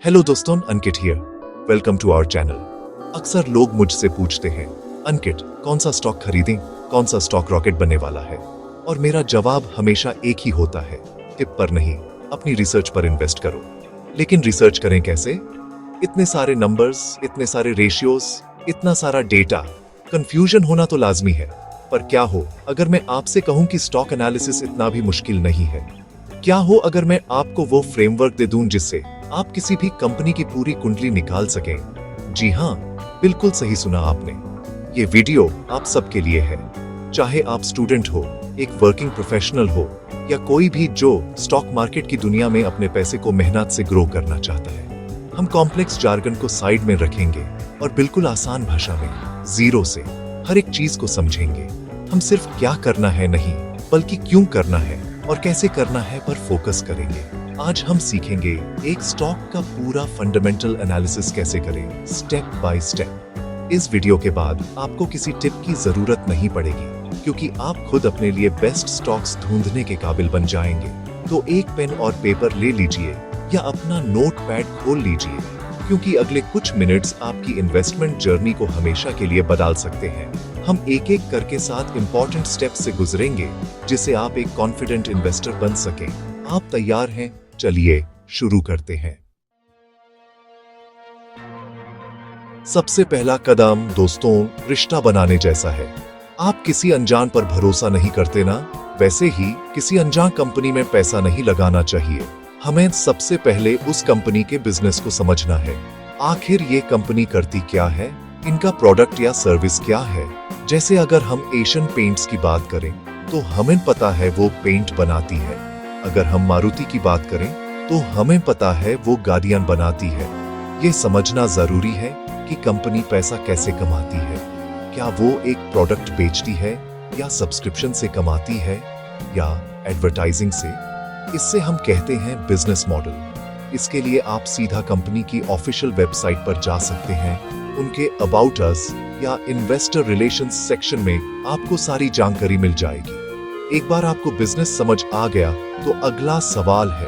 Hello दोस्तों, Ankit here. Welcome to our channel. अक्सर लोग मुझसे पूछते हैं, अंकित कौन सा स्टॉक खरीदें, कौन सा स्टॉक रॉकेट बनने वाला है। और मेरा जवाब हमेशा एक ही होता है, टिप पर नहीं, अपनी रिसर्च पर इन्वेस्ट करो। लेकिन रिसर्च करें कैसे? इतने सारे नंबर्स, इतने सारे रेशियोज, इतना सारा डेटा, कंफ्यूजन होना तो लाजमी है। पर क्या हो अगर मैं आपसे कहूं कि स्टॉक एनालिसिस इतना भी मुश्किल नहीं है? क्या हो अगर मैं आपको वो फ्रेमवर्क दे दूं जिससे आप किसी भी कंपनी की पूरी कुंडली निकाल सकें? जी हाँ, बिल्कुल सही सुना आपने। ये वीडियो आप सबके लिए है। चाहे आप स्टूडेंट हो, एक वर्किंग प्रोफेशनल हो, या कोई भी जो स्टॉक मार्केट की दुनिया में अपने पैसे को मेहनत से ग्रो करना चाहता है। हम कॉम्प्लेक्स जार्गन को साइड में रखेंगे और बिल्कुल आसान भाषा में, जीरो से हर एक चीज को समझेंगे। हम सिर्फ क्या करना है नहीं, बल्कि क्यों करना है और कैसे करना है पर फोकस करेंगे। आज हम सीखेंगे एक स्टॉक का पूरा फंडामेंटल एनालिसिस कैसे करें, स्टेप बाय स्टेप। इस वीडियो के बाद आपको किसी टिप की जरूरत नहीं पड़ेगी, क्योंकि आप खुद अपने लिए बेस्ट स्टॉक्स ढूंढने के काबिल बन जाएंगे। तो एक पेन और पेपर ले लीजिए या अपना नोटपैड खोल लीजिए, क्योंकि अगले कुछ मिनट्स आपकी इन्वेस्टमेंट जर्नी को हमेशा के लिए बदल सकते हैं। हम एक एक करके 7 इंपॉर्टेंट स्टेप्स से गुजरेंगे, जिससे आप एक कॉन्फिडेंट इन्वेस्टर बन सकें। आप तैयार हैं? चलिए शुरू करते हैं। सबसे पहला कदम दोस्तों, रिश्ता बनाने जैसा है। आप किसी अनजान पर भरोसा नहीं करते ना? वैसे ही किसी अनजान कंपनी में पैसा नहीं लगाना चाहिए। हमें सबसे पहले उस कंपनी के बिजनेस को समझना है। आखिर ये कंपनी करती क्या है, इनका प्रोडक्ट या सर्विस क्या है। जैसे अगर हम एशियन पेंट्स की बात करें तो हमें पता है वो पेंट बनाती है। अगर हम मारुति की बात करें तो हमें पता है वो गाड़ियां बनाती है। ये समझना जरूरी है कि कंपनी पैसा कैसे कमाती है। क्या वो एक प्रोडक्ट बेचती है, या सब्सक्रिप्शन से कमाती है, या एडवर्टाइजिंग से। इससे हम कहते हैं बिजनेस मॉडल। इसके लिए आप सीधा कंपनी की ऑफिशियल वेबसाइट पर जा सकते हैं। उनके अबाउट अस या इन्वेस्टर रिलेशंस सेक्शन में आपको सारी जानकारी मिल जाएगी। एक बार आपको बिजनेस समझ आ गया तो अगला सवाल है,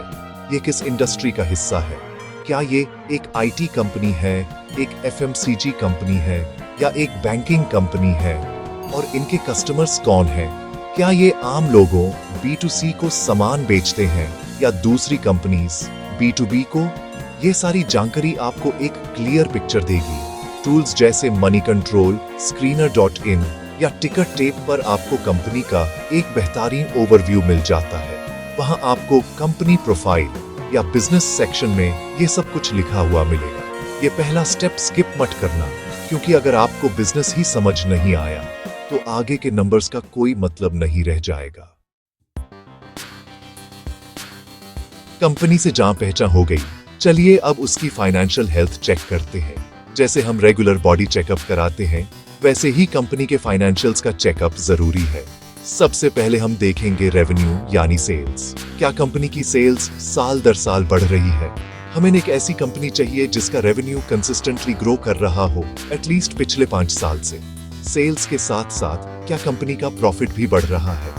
ये किस इंडस्ट्री का हिस्सा है। क्या ये एक आईटी कंपनी है, एक एफएमसीजी कंपनी है, या एक बैंकिंग कंपनी है? और इनके कस्टमर्स कौन हैं? क्या ये आम लोगों B2C को सामान बेचते हैं, या दूसरी कंपनीज B2B को? ये सारी जानकारी आपको एक क्लियर पिक्चर देगी। टूल्स जैसे मनी कंट्रोल, स्क्रीनर.in या टिकट टेप पर आपको कंपनी का एक बेहतरीन ओवरव्यू मिल जाता है। वहां आपको कंपनी प्रोफाइल या बिजनेस सेक्शन में ये सब कुछ लिखा हुआ मिलेगा। ये पहला स्टेप स्किप मत करना, क्योंकि अगर आपको बिजनेस ही समझ नहीं आया तो आगे के नंबर्स का कोई मतलब नहीं रह जाएगा। कंपनी से जान पहचान हो गई, चलिए अब उसकी फाइनेंशियल हेल्थ चेक करते हैं। जैसे हम रेगुलर बॉडी चेकअप कराते हैं, वैसे ही कंपनी के फाइनेंशियल्स का चेकअप जरूरी है। सबसे पहले हम देखेंगे रेवेन्यू यानी सेल्स। क्या कंपनी की सेल्स साल दर साल बढ़ रही है? हमें एक ऐसी कंपनी चाहिए जिसका रेवेन्यू कंसिस्टेंटली ग्रो कर रहा हो, एटलीस्ट पिछले 5 साल से। सेल्स के साथ साथ क्या कंपनी का प्रॉफिट भी बढ़ रहा है?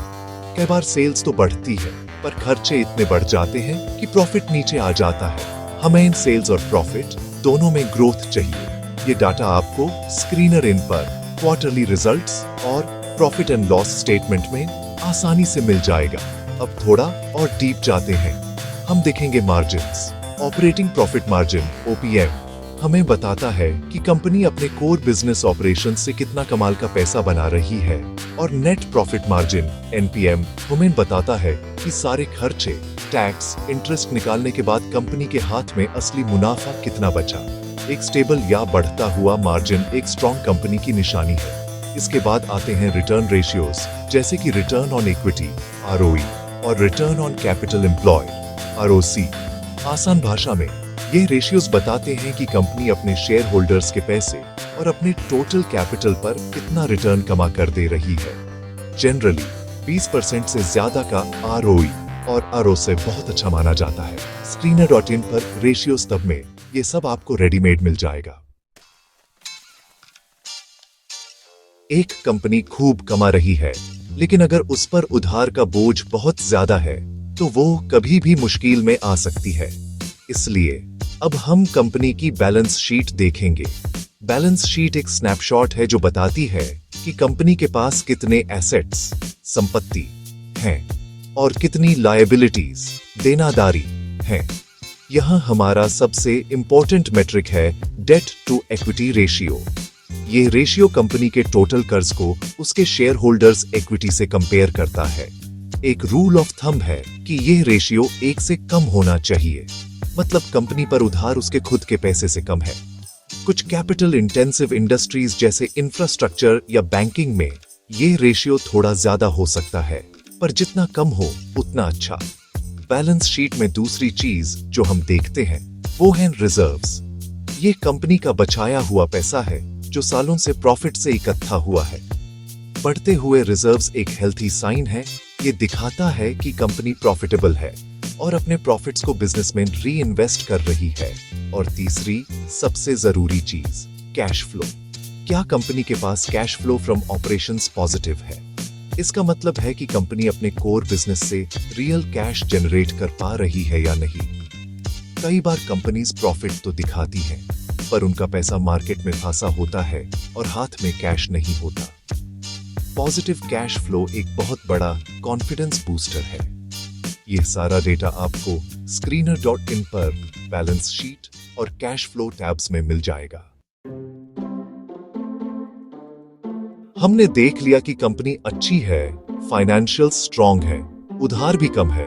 कई बार सेल्स तो बढ़ती है, पर खर्चे इतने बढ़ जाते हैं कि प्रॉफिट नीचे आ जाता है। हमें इन सेल्स और प्रॉफिट दोनों में ग्रोथ चाहिए। ये डाटा आपको स्क्रीनर.in पर क्वार्टरली रिजल्ट्स और प्रॉफिट एंड लॉस स्टेटमेंट में आसानी से मिल जाएगा। अब थोड़ा और डीप जाते हैं। हम देखेंगे margins. Operating profit margin OPM हमें बताता है कि कंपनी अपने कोर बिजनेस ऑपरेशन से कितना कमाल का पैसा बना रही है। और नेट प्रॉफिट मार्जिन NPM हमें बताता है कि सारे खर्चे, टैक्स, इंटरेस्ट निकालने के बाद कंपनी के हाथ में असली मुनाफा कितना बचा। एक स्टेबल या बढ़ता हुआ मार्जिन एक स्ट्रॉन्ग कंपनी की निशानी है। इसके बाद आते हैं रिटर्न रेशियोज, जैसे कि रिटर्न ऑन इक्विटी ROE और return on capital employed ROC। आसान भाषा में ये रेशियोज बताते हैं कि कंपनी अपने शेयर होल्डर्स के पैसे और अपने टोटल कैपिटल पर कितना रिटर्न कमा कर दे रही है। जनरली 20% से ज्यादा का ROE और ROC बहुत अच्छा माना जाता है। स्क्रीनर.in पर रेशियोज तब में ये सब आपको रेडीमेड मिल जाएगा। एक कंपनी खूब कमा रही है, लेकिन अगर उस पर उधार का बोझ बहुत ज्यादा है तो वो कभी भी मुश्किल में आ सकती है। इसलिए अब हम कंपनी की बैलेंस शीट देखेंगे। बैलेंस शीट एक स्नैपशॉट है जो बताती है कि कंपनी के पास कितने एसेट्स, संपत्ति हैं और कितनी लायबिलिटीज, देनादारी हैं। यहां हमारा सबसे इंपॉर्टेंट मेट्रिक है डेट टू इक्विटी रेशियो। ये रेशियो कंपनी के टोटल कर्ज को उसके शेयर होल्डर्स इक्विटी से कंपेयर करता है। एक रूल ऑफ थंब है कि यह रेशियो 1 से कम होना चाहिए, मतलब कंपनी पर उधार उसके खुद के पैसे से कम है। कुछ कैपिटल इंटेंसिव इंडस्ट्रीज जैसे इंफ्रास्ट्रक्चर या बैंकिंग में यह रेशियो थोड़ा ज्यादा हो सकता है, पर जितना कम हो उतना अच्छा। बैलेंस शीट में दूसरी चीज जो हम देखते हैं वो है रिजर्व्स। ये कंपनी का बचाया हुआ पैसा है जो सालों से प्रॉफिट से इकट्ठा हुआ है। बढ़ते हुए रिजर्व्स एक हेल्थी साइन है। ये दिखाता है कि कंपनी प्रॉफिटेबल है और अपने प्रॉफिट्स को बिजनेस में री इन्वेस्ट कर रही है। और तीसरी सबसे जरूरी चीज, कैश फ्लो। क्या कंपनी के पास cash flow from operations positive है? इसका मतलब है कि कंपनी अपने कोर बिजनेस से रियल कैश जनरेट कर पा रही है या नहीं। कई बार कंपनीज प्रॉफिट तो दिखाती हैं, पर उनका पैसा मार्केट में फंसा होता है और हाथ में कैश नहीं होता। पॉजिटिव कैश फ्लो एक बहुत बड़ा कॉन्फिडेंस बूस्टर है। यह सारा डेटा आपको screener.in पर बैलेंस शीट और कैश फ्लो टैब्स में मिल जाएगा। हमने देख लिया कि कंपनी अच्छी है, फाइनेंशियल स्ट्रॉन्ग है, उधार भी कम है,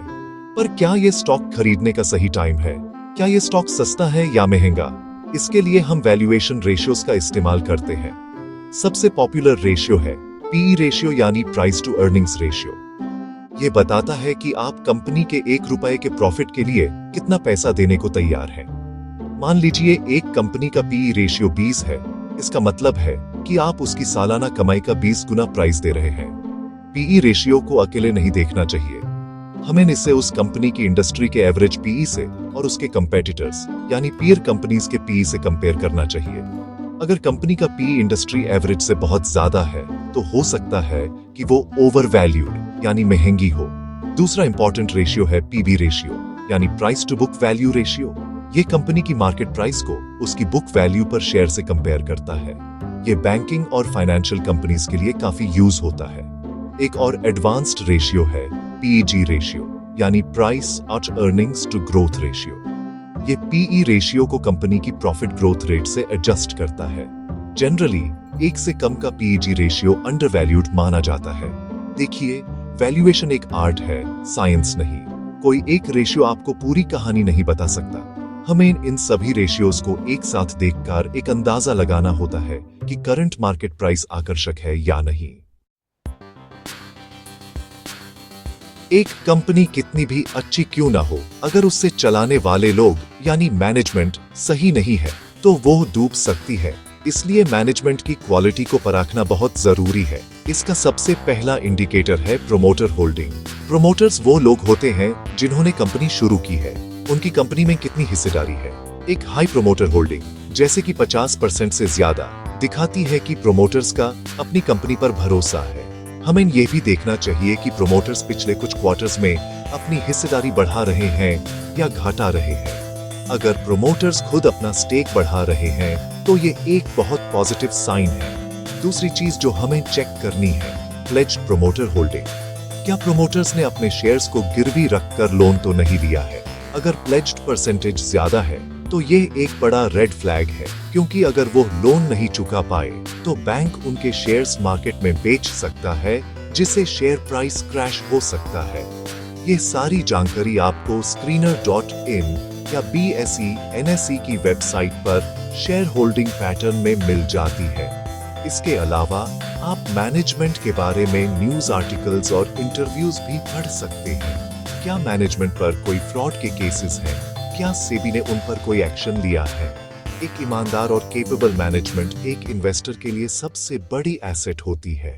पर क्या यह स्टॉक खरीदने का सही टाइम है? क्या यह स्टॉक सस्ता है या महंगा? इसके लिए हम वैल्यूएशन रेशियोज का इस्तेमाल करते हैं। सबसे पॉपुलर रेशियो है पीई रेशियो यानी प्राइस टू अर्निंग्स रेशियो। यह बताता है कि आप कंपनी के 1 रुपए के प्रॉफिट के लिए कितना पैसा देने को तैयार हैं। मान लीजिए एक कंपनी का पीई रेशियो 20 है। इसका मतलब है कि आप उसकी सालाना कमाई का 20 गुना प्राइस दे रहे हैं। पीई रेशियो को अकेले नहीं देखना चाहिए, हमें इसे उस कंपनी की इंडस्ट्री के एवरेज पीई से और उसके कंपेटिटर्स यानी पीयर कंपनीज के पीई से कंपेयर करना चाहिए। अगर कंपनी का पीई इंडस्ट्री एवरेज से बहुत ज्यादा है तो हो सकता है कि वो ओवर वैल्यूड यानी महंगी हो। दूसरा इंपॉर्टेंट रेशियो है पीबी रेशियो यानी price to book value ratio. ये कंपनी की मार्केट प्राइस को उसकी बुक वैल्यू पर शेयर से कंपेयर करता है। ये बैंकिंग और फाइनेंशियल कंपनीज के लिए काफी यूज होता है। एक और एडवांस्ड रेशियो है पीईजी रेशियो यानी price out earnings to growth ratio. ये पीई रेशियो को कंपनी की प्रॉफिट ग्रोथ रेट से एडजस्ट करता है। जनरली 1 से कम का पीईजी रेशियो अंडर वैल्यूड माना जाता है। देखिए, वैल्यूएशन एक आर्ट है, साइंस नहीं। कोई एक रेशियो आपको पूरी कहानी नहीं बता सकता। हमें इन सभी रेशियोज को एक साथ देखकर एक अंदाजा लगाना होता है कि करंट मार्केट प्राइस आकर्षक है या नहीं। एक कंपनी कितनी भी अच्छी क्यों ना हो, अगर उससे चलाने वाले लोग यानी मैनेजमेंट सही नहीं है तो वो डूब सकती है। इसलिए मैनेजमेंट की क्वालिटी को परखना बहुत जरूरी है। इसका सबसे पहला इंडिकेटर है प्रोमोटर होल्डिंग। प्रोमोटर्स वो लोग होते हैं जिन्होंने कंपनी शुरू की है। उनकी कंपनी में कितनी हिस्सेदारी है। एक हाई प्रोमोटर होल्डिंग जैसे कि 50% से ज्यादा दिखाती है कि प्रोमोटर्स का अपनी कंपनी पर भरोसा है। हमें यह भी देखना चाहिए कि प्रोमोटर्स पिछले कुछ क्वार्टर्स में अपनी हिस्सेदारी बढ़ा रहे हैं या घटा रहे हैं। अगर प्रोमोटर्स खुद अपना स्टेक बढ़ा रहे हैं तो ये एक बहुत पॉजिटिव साइन है। दूसरी चीज जो हमें चेक करनी है, प्लेज्ड प्रोमोटर होल्डिंग। क्या प्रोमोटर्स ने अपने शेयर्स को गिरवी रखकर लोन तो नहीं लिया है? अगर प्लेज्ड परसेंटेज ज्यादा है तो ये एक बड़ा रेड फ्लैग है, क्योंकि अगर वो लोन नहीं चुका पाए तो बैंक उनके शेयर्स मार्केट में बेच सकता है, जिससे शेयर प्राइस क्रैश हो सकता है। ये सारी जानकारी आपको screener.in या BSE NSE की वेबसाइट पर शेयर होल्डिंग पैटर्न में मिल जाती है। इसके अलावा आप मैनेजमेंट के बारे में न्यूज आर्टिकल्स और इंटरव्यूज भी पढ़ सकते हैं। क्या मैनेजमेंट पर कोई फ्रॉड के केसेस हैं? क्या सेबी ने उन पर कोई एक्शन लिया है? एक ईमानदार और केपेबल मैनेजमेंट एक इन्वेस्टर के लिए सबसे बड़ी एसेट होती है।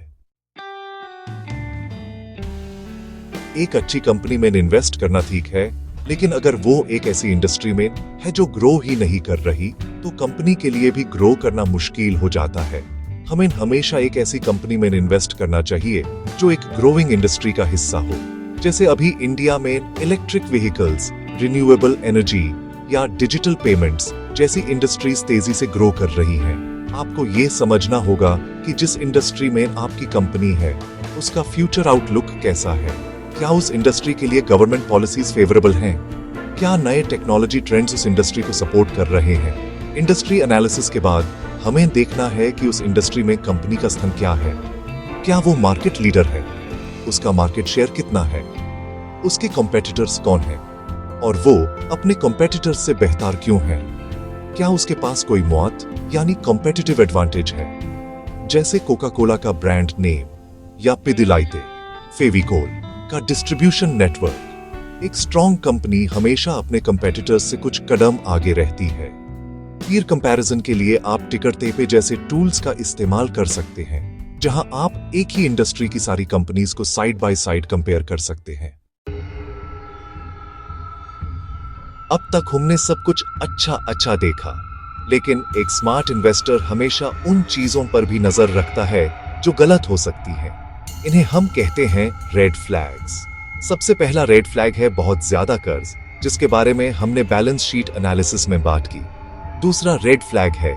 एक अच्छी कंपनी में इन्वेस्ट करना ठीक है, लेकिन अगर वो एक ऐसी इंडस्ट्री में है जो ग्रो ही नहीं कर रही तो कंपनी के लिए भी ग्रो करना मुश्किल हो जाता है। हमें हमेशा एक ऐसी कंपनी में इन्वेस्ट करना चाहिए जो एक ग्रोइंग इंडस्ट्री का हिस्सा हो। जैसे अभी इंडिया में इलेक्ट्रिक व्हीकल्स, रिन्यूएबल एनर्जी या डिजिटल पेमेंट्स जैसी इंडस्ट्रीज तेजी से ग्रो कर रही हैं। आपको ये समझना होगा कि जिस इंडस्ट्री में आपकी कंपनी है उसका फ्यूचर आउटलुक कैसा है। क्या उस इंडस्ट्री के लिए गवर्नमेंट पॉलिसीज फेवरेबल हैं? क्या नए टेक्नोलॉजी ट्रेंड्स उस इंडस्ट्री को सपोर्ट कर रहे हैं? इंडस्ट्री एनालिसिस के बाद हमें देखना है कि उस इंडस्ट्री में कंपनी का स्थान क्या है। क्या वो मार्केट लीडर है? उसका मार्केट शेयर कितना है? उसके कॉम्पिटिटर्स कौन हैं? और वो अपने कॉम्पिटिटर्स से बेहतर क्यों है? क्या उसके पास कोई मौत यानी कॉम्पिटिटिव एडवांटेज है, जैसे कोका कोला का ब्रांड नेम या पिदिलाइते, फेविकोल का डिस्ट्रीब्यूशन नेटवर्क। एक स्ट्रॉन्ग कंपनी हमेशा अपने कॉम्पिटिटर्स से कुछ कदम आगे रहती है। पीयर कंपैरिजन के लिए आप टिकरटेपे जैसे टूल्स का इस्तेमाल कर सकते हैं, जहां आप एक ही इंडस्ट्री की सारी कंपनीज को साइड बाय साइड कंपेयर कर सकते हैं। अब तक हमने सब कुछ अच्छा देखा, लेकिन एक स्मार्ट इन्वेस्टर हमेशा उन चीजों पर भी नजर रखता है जो गलत हो सकती हैं। इन्हें हम कहते हैं रेड फ्लैग्स। सबसे पहला रेड फ्लैग है बहुत ज्यादा कर्ज, जिसके बारे में हमने बैलेंस शीट एनालिसिस में बात की। दूसरा रेड फ्लैग है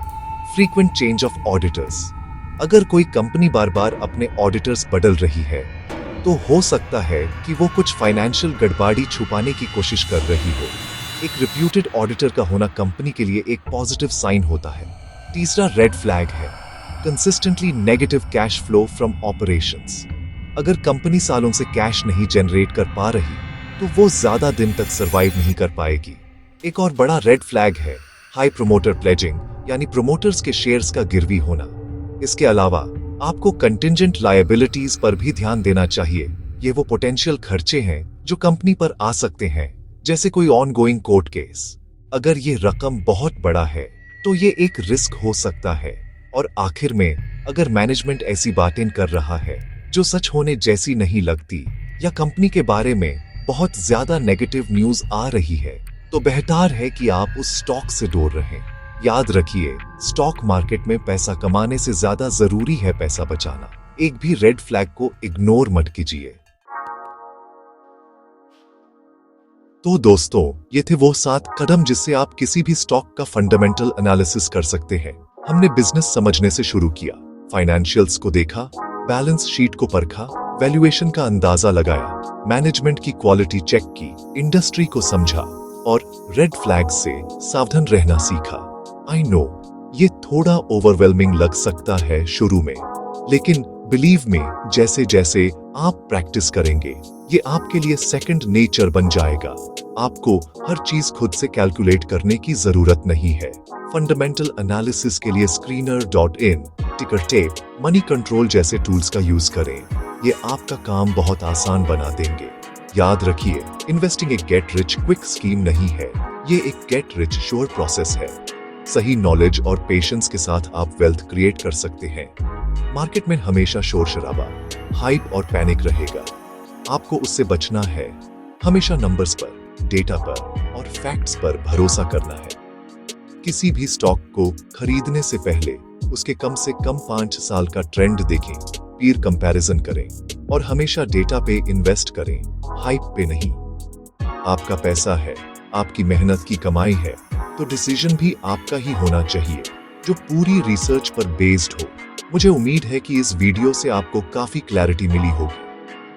फ्रीक्वेंट चेंज ऑफ ऑडिटर्स। अगर कोई कंपनी बार बार अपने ऑडिटर्स बदल रही है तो हो सकता है कि वो कुछ फाइनेंशियल गड़बड़ी छुपाने की कोशिश कर रही हो। एक रिप्यूटेड ऑडिटर का होना कंपनी के लिए एक पॉजिटिव साइन होता है। तीसरा रेड फ्लैग है consistently negative cash flow from operations. अगर कंपनी सालों से कैश नहीं जनरेट कर पा रही तो वो ज्यादा दिन तक सरवाइव नहीं कर पाएगी। एक और बड़ा रेड फ्लैग है हाई प्रोमोटर प्लेजिंग, यानी प्रोमोटर्स के शेयर्स का गिरवी होना। इसके अलावा आपको कंटिंजेंट लायबिलिटीज पर भी ध्यान देना चाहिए। ये वो पोटेंशियल खर्चे हैं जो कंपनी पर आ सकते हैं, जैसे कोई ऑनगोइंग कोर्ट केस। अगर ये रकम बहुत बड़ा है तो ये एक रिस्क हो सकता है। और आखिर में, अगर मैनेजमेंट ऐसी बातें कर रहा है जो सच होने जैसी नहीं लगती, या कंपनी के बारे में बहुत ज्यादा नेगेटिव न्यूज आ रही है, तो बेहतर है कि आप उस स्टॉक से दूर रहें। याद रखिए, स्टॉक मार्केट में पैसा कमाने से ज्यादा जरूरी है पैसा बचाना। एक भी रेड फ्लैग को इग्नोर मत कीजिए। तो दोस्तों, ये थे वो 7 कदम जिससे आप किसी भी स्टॉक का फंडामेंटल एनालिसिस कर सकते हैं। हमने बिजनेस समझने से शुरू किया, फाइनेंशियल्स को देखा, बैलेंस शीट को परखा, वैल्यूएशन का अंदाजा लगाया, मैनेजमेंट की क्वालिटी चेक की, इंडस्ट्री को समझा और रेड फ्लैग से सावधान रहना सीखा। आई नो, ये थोड़ा ओवरवेलमिंग लग सकता है शुरू में, लेकिन बिलीव में, जैसे जैसे आप प्रैक्टिस करेंगे ये आपके लिए सेकंड नेचर बन जाएगा। आपको हर चीज खुद से कैलकुलेट करने की जरूरत नहीं है। फंडामेंटल एनालिसिस के लिए screener.in, टिकरटेप, मनी कंट्रोल जैसे टूल्स का यूज करें। ये आपका काम बहुत आसान बना देंगे। याद रखिए, इन्वेस्टिंग एक गेट रिच क्विक स्कीम नहीं है, ये एक गेट रिच श्योर प्रोसेस है। सही नॉलेज और पेशेंस के साथ आप वेल्थ क्रिएट कर सकते हैं। मार्केट में हमेशा शोर शराबा, हाइप और पैनिक रहेगा। आपको उससे बचना है। हमेशा नंबर्स पर, डेटा पर और फैक्ट्स पर भरोसा करना है। किसी भी स्टॉक को खरीदने से पहले उसके कम से कम 5 साल का ट्रेंड देखें, पीयर कंपैरिजन करें और हमेशा डेटा पे इन्वेस्ट करें, हाइप पे नहीं। आपका पैसा है, आपकी मेहनत की कमाई है, तो डिसीजन भी आपका ही होना चाहिए, जो पूरी रिसर्च पर बेस्ड हो। मुझे उम्मीद है कि इस वीडियो से आपको काफी क्लैरिटी मिली होगी।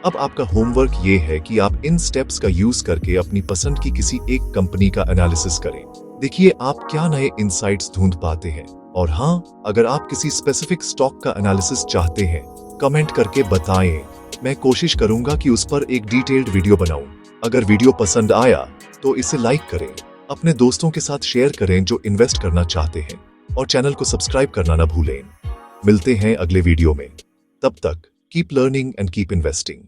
अब आपका होमवर्क ये है कि आप इन स्टेप्स का यूज करके अपनी पसंद की किसी एक कंपनी का एनालिसिस करें। देखिए आप क्या नए इंसाइट्स ढूंढ पाते हैं। और हाँ, अगर आप किसी स्पेसिफिक स्टॉक का एनालिसिस चाहते हैं, कमेंट करके बताएं। मैं कोशिश करूंगा कि उस पर एक डिटेल्ड वीडियो बनाऊं। अगर वीडियो पसंद आया तो इसे लाइक करें, अपने दोस्तों के साथ शेयर करें जो इन्वेस्ट करना चाहते हैं, और चैनल को सब्सक्राइब करना न भूलें। मिलते हैं अगले वीडियो में। तब तक keep learning and keep investing.